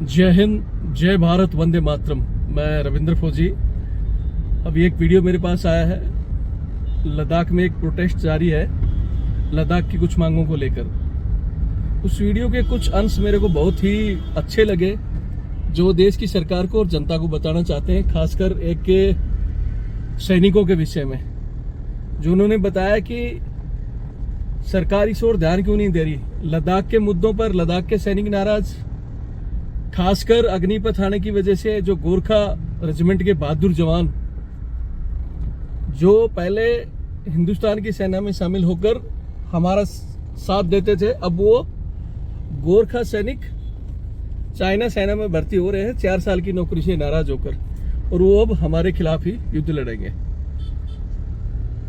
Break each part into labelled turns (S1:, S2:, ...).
S1: जय हिंद, जय भारत, वंदे मातरम। मैं रविंद्र फौजी। अभी एक वीडियो मेरे पास आया है। लद्दाख में एक प्रोटेस्ट जारी है लद्दाख की कुछ मांगों को लेकर। उस वीडियो के कुछ अंश मेरे को बहुत ही अच्छे लगे, जो देश की सरकार को और जनता को बताना चाहते हैं, खासकर एक के सैनिकों के विषय में। जो उन्होंने बताया कि सरकार इस ओर ध्यान क्यों नहीं दे रही। लद्दाख के मुद्दों पर लद्दाख के सैनिक नाराज, खासकर अग्निपथ आने की वजह से। जो गोरखा रेजिमेंट के बहादुर जवान जो पहले हिंदुस्तान की सेना में शामिल होकर हमारा साथ देते थे, अब वो गोरखा सैनिक चाइना सेना में भर्ती हो रहे हैं 4 साल की नौकरी से नाराज होकर, और वो अब हमारे खिलाफ ही युद्ध लड़ेंगे।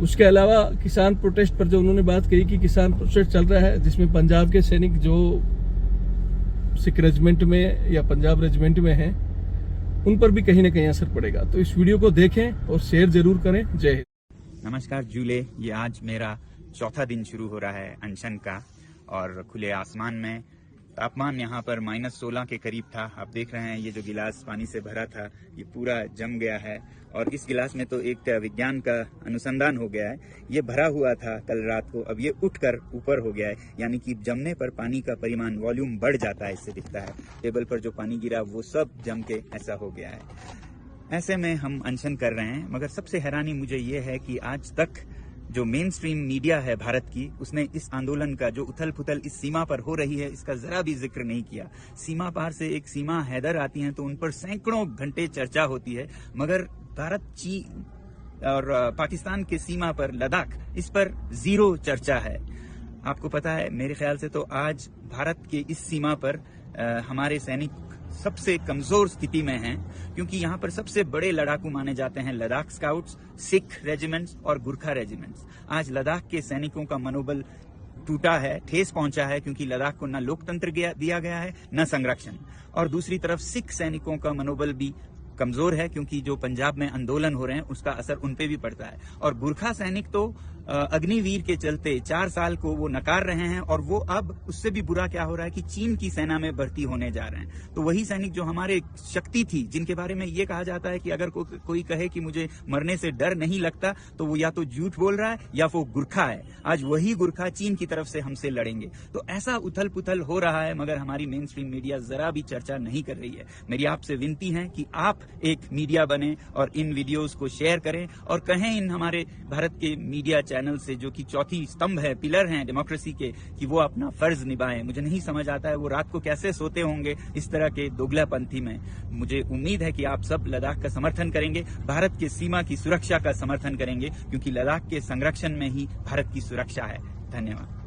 S1: उसके अलावा किसान प्रोटेस्ट पर जो उन्होंने बात कही कि किसान प्रोटेस्ट चल रहा है, जिसमें पंजाब के सैनिक जो सिख रेजिमेंट में या पंजाब रेजिमेंट में हैं, उन पर भी कहीं ना कहीं असर पड़ेगा। तो इस वीडियो को देखें और शेयर जरूर करें। जय हिंद।
S2: नमस्कार जूले, ये आज मेरा चौथा दिन शुरू हो रहा है अनशन का, और खुले आसमान में तापमान यहाँ पर -16 के करीब था। आप देख रहे हैं ये जो गिलास पानी से भरा था ये पूरा जम गया है, और इस गिलास में तो एक विज्ञान का अनुसंधान हो गया है। ये भरा हुआ था कल रात को, अब ये उठकर ऊपर हो गया है, यानी कि जमने पर पानी का परिमाण, वॉल्यूम बढ़ जाता है। इससे दिखता है टेबल पर जो पानी गिरा वो सब जम के ऐसा हो गया है। ऐसे में हम अनशन कर रहे हैं, मगर सबसे हैरानी मुझे ये है कि आज तक जो मेन स्ट्रीम मीडिया है भारत की, उसने इस आंदोलन का जो उथल पुथल इस सीमा पर हो रही है, इसका जरा भी जिक्र नहीं किया। सीमा पार से एक सीमा हैदर आती है तो उन पर सैकड़ों घंटे चर्चा होती है, मगर भारत, चीन और पाकिस्तान के सीमा पर लद्दाख, इस पर जीरो चर्चा है। आपको पता है, मेरे ख्याल से तो आज भारत के इस सीमा पर हमारे सैनिक सबसे कमजोर स्थिति में हैं, क्योंकि यहाँ पर सबसे बड़े लड़ाकू माने जाते हैं लद्दाख स्काउट्स, सिख रेजिमेंट्स और गुरखा रेजिमेंट्स। आज लद्दाख के सैनिकों का मनोबल टूटा है, ठेस पहुंचा है, क्योंकि लद्दाख को न लोकतंत्र दिया गया है न संरक्षण। और दूसरी तरफ सिख सैनिकों का मनोबल भी कमजोर है, क्योंकि जो पंजाब में आंदोलन हो रहे हैं उसका असर उनपे भी पड़ता है। और गुरखा सैनिक तो अग्निवीर के चलते 4 साल को वो नकार रहे हैं, और वो अब उससे भी बुरा क्या हो रहा है कि चीन की सेना में भर्ती होने जा रहे हैं। तो वही सैनिक जो हमारे शक्ति थी, जिनके बारे में ये कहा जाता है कि अगर कोई कहे कि मुझे मरने से डर नहीं लगता, तो वो या तो झूठ बोल रहा है या वो गुरखा है। आज वही गुरखा चीन की तरफ से हमसे लड़ेंगे। तो ऐसा उथल पुथल हो रहा है, मगर हमारी मेन स्ट्रीम मीडिया जरा भी चर्चा नहीं कर रही है। मेरी आपसे विनती है कि आप एक मीडिया बने और इन वीडियोस को शेयर करें, और कहें इन हमारे भारत के मीडिया चैनल से, जो कि चौथी स्तंभ है, पिलर हैं डेमोक्रेसी के, कि वो अपना फर्ज निभाएं। मुझे नहीं समझ आता है वो रात को कैसे सोते होंगे इस तरह के दोगलापंथी में। मुझे उम्मीद है कि आप सब लद्दाख का समर्थन करेंगे, भारत की सीमा की सुरक्षा का समर्थन करेंगे, क्योंकि लद्दाख के संरक्षण में ही भारत की सुरक्षा है। धन्यवाद।